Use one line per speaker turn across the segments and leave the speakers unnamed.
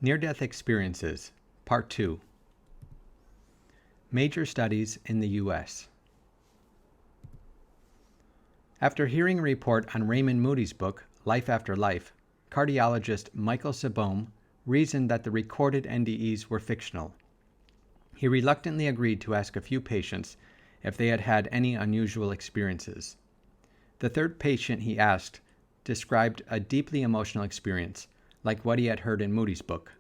Near-Death Experiences, Part 2. Major Studies in the U.S. After hearing a report on Raymond Moody's book, Life After Life, cardiologist Michael Sabom reasoned that the recorded NDEs were fictional. He reluctantly agreed to ask a few patients if they had had any unusual experiences. The third patient he asked described a deeply emotional experience, like what he had heard in Moody's book.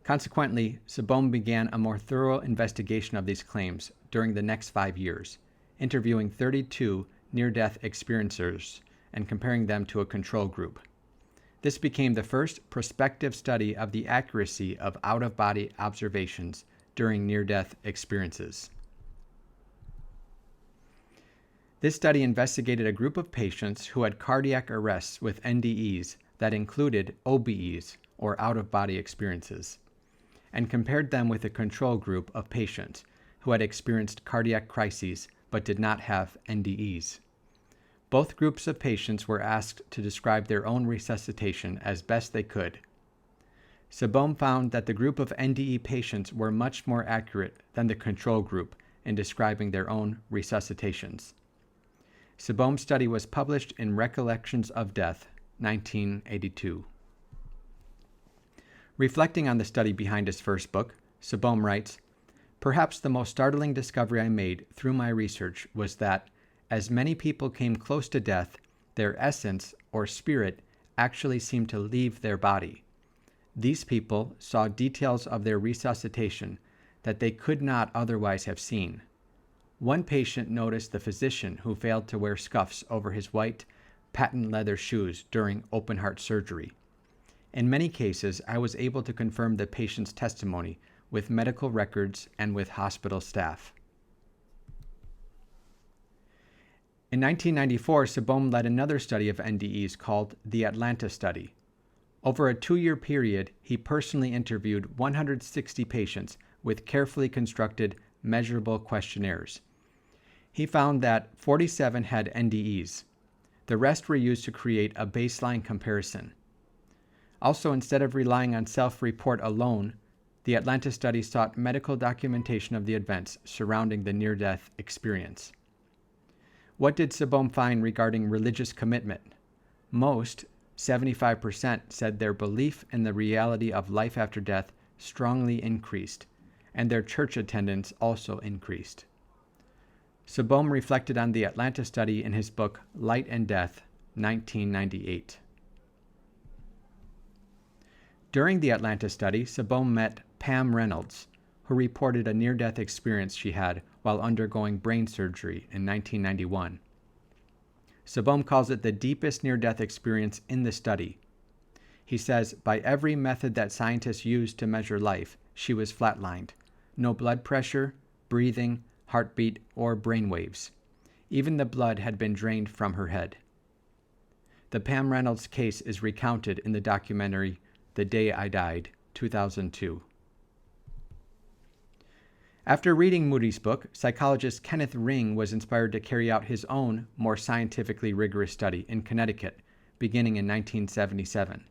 Consequently, Sabom began a more thorough investigation of these claims during the next 5 years, interviewing 32 near-death experiencers and comparing them to a control group. This became the first prospective study of the accuracy of out-of-body observations during near-death experiences. This study investigated a group of patients who had cardiac arrests with NDEs that included OBEs, or out-of-body experiences, and compared them with a control group of patients who had experienced cardiac crises but did not have NDEs. Both groups of patients were asked to describe their own resuscitation as best they could. Sabom found that the group of NDE patients were much more accurate than the control group in describing their own resuscitations. Sabom's study was published in Recollections of Death, 1982. Reflecting on the study behind his first book, Sabom writes, "Perhaps the most startling discovery I made through my research was that, as many people came close to death, their essence, or spirit, actually seemed to leave their body. These people saw details of their resuscitation that they could not otherwise have seen. One patient noticed the physician who failed to wear scuffs over his white, patent leather shoes during open-heart surgery. In many cases, I was able to confirm the patient's testimony with medical records and with hospital staff." In 1994, Sabom led another study of NDEs called the Atlanta Study. Over a 2-year period, he personally interviewed 160 patients with carefully constructed, measurable questionnaires. He found that 47 had NDEs. The rest were used to create a baseline comparison. Also, instead of relying on self-report alone, the Atlanta study sought medical documentation of the events surrounding the near-death experience. What did Sabom find regarding religious commitment? Most, 75%, said their belief in the reality of life after death strongly increased, and their church attendance also increased. Sabom reflected on the Atlanta study in his book Light and Death, 1998. During the Atlanta study, Sabom met Pam Reynolds, who reported a near-death experience she had while undergoing brain surgery in 1991. Sabom calls it the deepest near-death experience in the study. He says, by every method that scientists use to measure life, she was flatlined. No blood pressure, breathing, heartbeat, or brain waves. Even the blood had been drained from her head. The Pam Reynolds case is recounted in the documentary The Day I Died, 2002. After reading Moody's book, psychologist Kenneth was inspired to carry out his own, more scientifically rigorous study in Connecticut, beginning in 1977.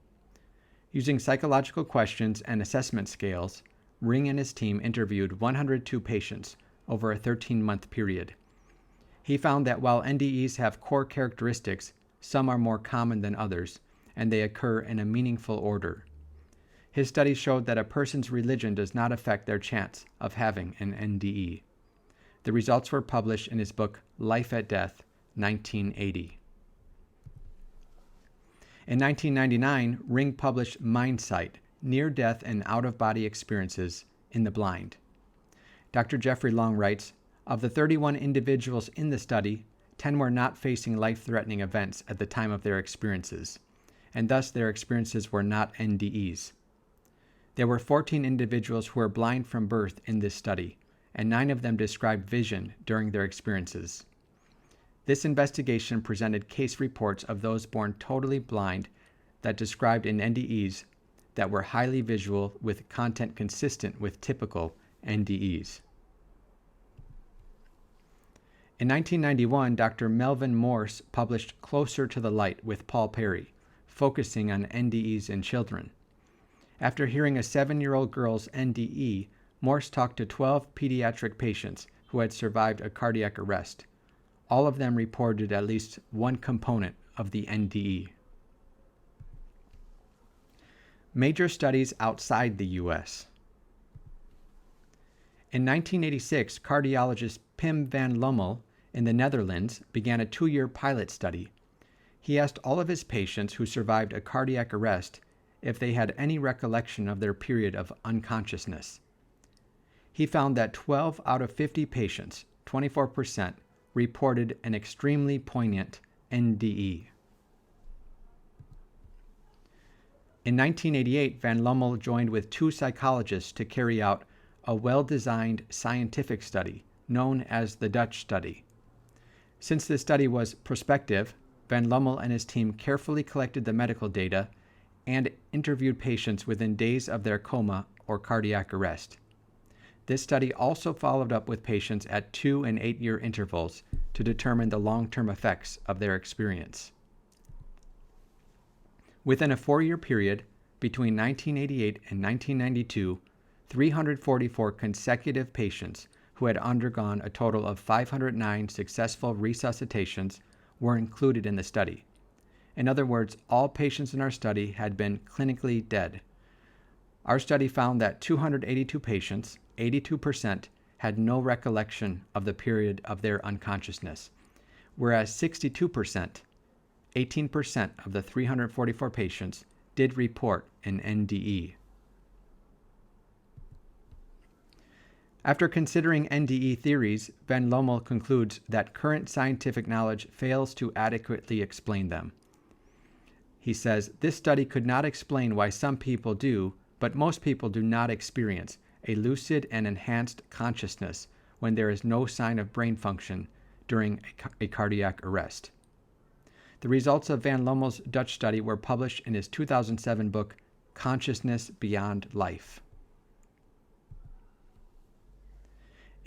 Using psychological questions and assessment scales, Ring and his team interviewed 102 patients over a 13-month period. He found that while NDEs have core characteristics, some are more common than others, and they occur in a meaningful order. His study showed that a person's religion does not affect their chance of having an NDE. The results were published in his book Life at Death, 1980. In 1999, Ring published Mindsight, Near-Death and Out-of-Body Experiences in the Blind. Dr. Jeffrey Long writes, of the 31 individuals in the study, 10 were not facing life-threatening events at the time of their experiences, and thus their experiences were not NDEs. There were 14 individuals who were blind from birth in this study, and 9 of them described vision during their experiences. This investigation presented case reports of those born totally blind that described in NDEs that were highly visual with content consistent with typical NDEs. In 1991, Dr. Melvin Morse published Closer to the Light with Paul Perry, focusing on NDEs in children. After hearing a 7-year-old girl's NDE, Morse talked to 12 pediatric patients who had survived a cardiac arrest. All of them reported at least one component of the NDE. Major studies outside the U.S. In 1986, cardiologist Pim van Lommel in the Netherlands began a 2-year pilot study. He asked all of his patients who survived a cardiac arrest if they had any recollection of their period of unconsciousness. He found that 12 out of 50 patients, 24%, reported an extremely poignant NDE. In 1988, Van Lommel joined with 2 psychologists to carry out a well-designed scientific study known as the Dutch study. Since this study was prospective, Van Lommel and his team carefully collected the medical data and interviewed patients within days of their coma or cardiac arrest. This study also followed up with patients at 2- and 8-year intervals to determine the long-term effects of their experience. Within a 4-year period, between 1988 and 1992, 344 consecutive patients who had undergone a total of 509 successful resuscitations were included in the study. In other words, all patients in our study had been clinically dead. Our study found that 282 patients, 82%, had no recollection of the period of their unconsciousness, whereas 62%, 18% of the 344 patients, did report an NDE. After considering NDE theories, Van Lommel concludes that current scientific knowledge fails to adequately explain them. He says, this study could not explain why some people do, but most people do not experience a lucid and enhanced consciousness when there is no sign of brain function during a cardiac arrest. The results of Van Lommel's Dutch study were published in his 2007 book, Consciousness Beyond Life.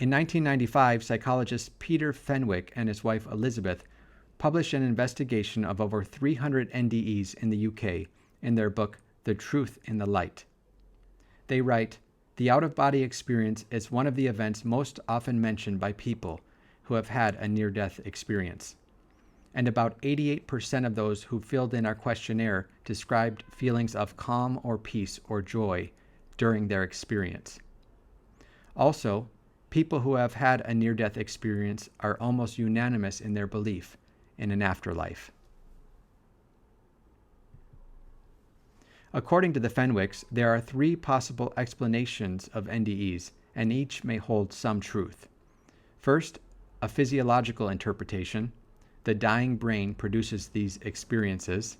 In 1995, psychologist Peter Fenwick and his wife Elizabeth published an investigation of over 300 NDEs in the UK in their book, The Truth in the Light. They write, the out-of-body experience is one of the events most often mentioned by people who have had a near-death experience. And about 88% of those who filled in our questionnaire described feelings of calm or peace or joy during their experience. Also, people who have had a near-death experience are almost unanimous in their belief in an afterlife. According to the Fenwicks, there are 3 possible explanations of NDEs, and each may hold some truth. First, a physiological interpretation. The dying brain produces these experiences.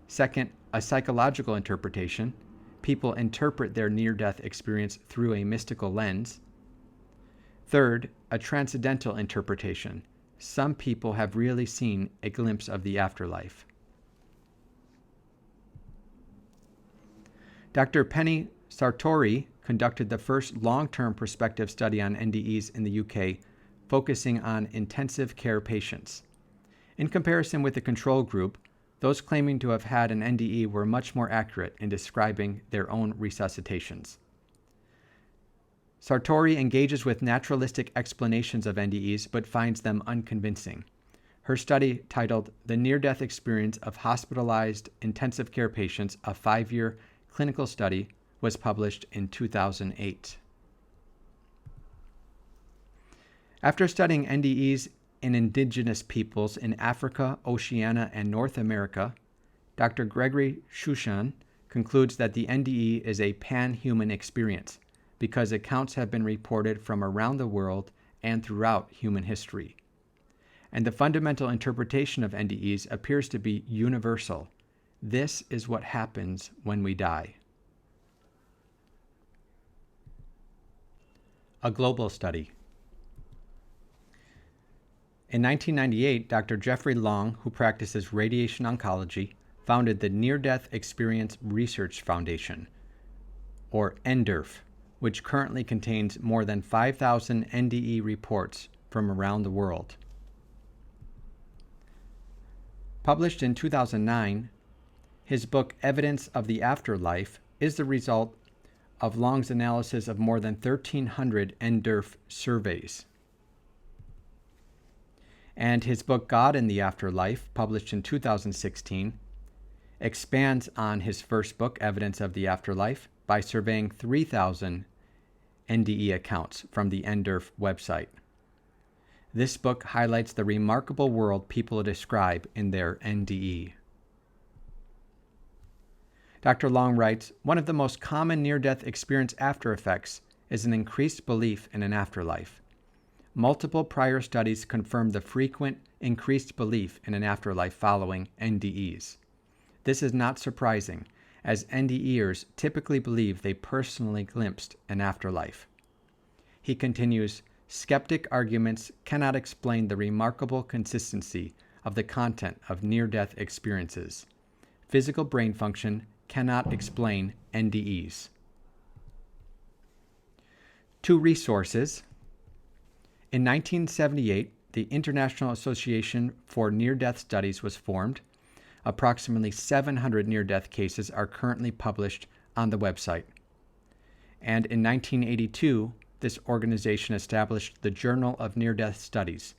Second, a psychological interpretation. People interpret their near-death experience through a mystical lens. Third, a transcendental interpretation. Some people have really seen a glimpse of the afterlife. Dr. Penny Sartori conducted the first long-term prospective study on NDEs in the UK, focusing on intensive care patients. In comparison with the control group, those claiming to have had an NDE were much more accurate in describing their own resuscitations. Sartori engages with naturalistic explanations of NDEs but finds them unconvincing. Her study, titled The Near-Death Experience of Hospitalized Intensive Care Patients, a 5-year clinical study, was published in 2008. After studying NDEs in indigenous peoples in Africa, Oceania, and North America, Dr. Gregory Shushan concludes that the NDE is a pan-human experience because accounts have been reported from around the world and throughout human history. And the fundamental interpretation of NDEs appears to be universal. This is what happens when we die. A global study. In 1998, Dr. Jeffrey Long, who practices radiation oncology, founded the Near-Death Experience Research Foundation, or NDERF, which currently contains more than 5,000 NDE reports from around the world. Published in 2009, his book Evidence of the Afterlife is the result of Long's analysis of more than 1,300 NDERF surveys. And his book, God in the Afterlife, published in 2016, expands on his first book, Evidence of the Afterlife, by surveying 3,000 NDE accounts from the NDERF website. This book highlights the remarkable world people describe in their NDE. Dr. Long writes, one of the most common near-death experience after effects is an increased belief in an afterlife. Multiple prior studies confirm the frequent increased belief in an afterlife following NDEs. This is not surprising, as NDEers typically believe they personally glimpsed an afterlife. He continues, skeptic arguments cannot explain the remarkable consistency of the content of near-death experiences. Physical brain function cannot explain NDEs. 2 resources. In 1978, the International Association for Near-Death Studies was formed. Approximately 700 near-death cases are currently published on the website. And in 1982, this organization established the Journal of Near-Death Studies,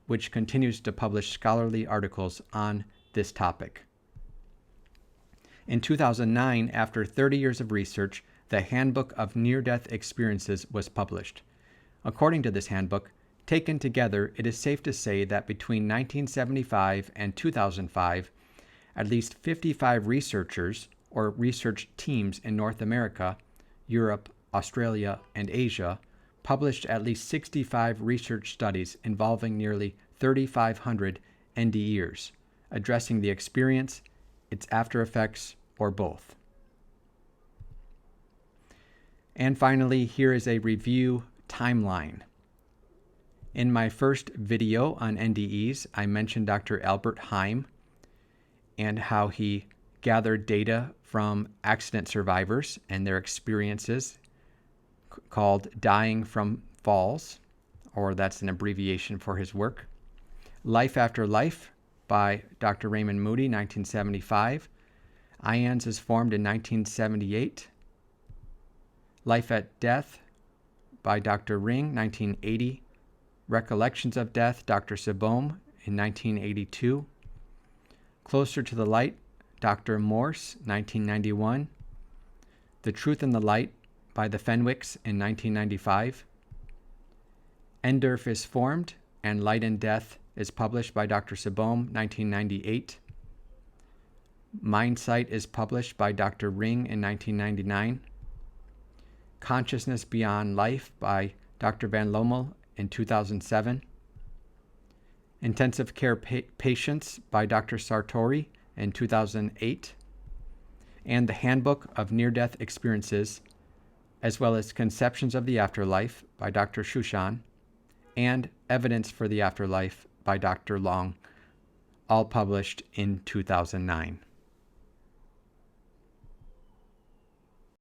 which continues to publish scholarly articles on this topic. In 2009, after 30 years of research, the Handbook of Near-Death Experiences was published. According to this handbook, taken together, it is safe to say that between 1975 and 2005, at least 55 researchers or research teams in North America, Europe, Australia, and Asia published at least 65 research studies involving nearly 3,500 NDEers, addressing the experience, its after effects, or both. And finally, here is a review timeline. In my first video on NDEs, I mentioned Dr. Albert Heim and how he gathered data from accident survivors and their experiences called Dying from Falls, or that's an abbreviation for his work. Life After Life by Dr. Raymond Moody, 1975. IONS is formed in 1978. Life at Death by Dr. Ring, 1980. Recollections of Death, Dr. Sabom, in 1982. Closer to the Light, Dr. Morse, 1991. The Truth in the Light by the Fenwicks in 1995. NDERF is formed, and Light and Death is published by Dr. Sabom, 1998. Mindsight is published by Dr. Ring in 1999. Consciousness Beyond Life by Dr. Van Lommel in 2007. Intensive Care Patients by Dr. Sartori in 2008. And the Handbook of Near-Death Experiences, as well as Conceptions of the Afterlife by Dr. Shushan, and Evidence for the Afterlife by Dr. Long, all published in 2009.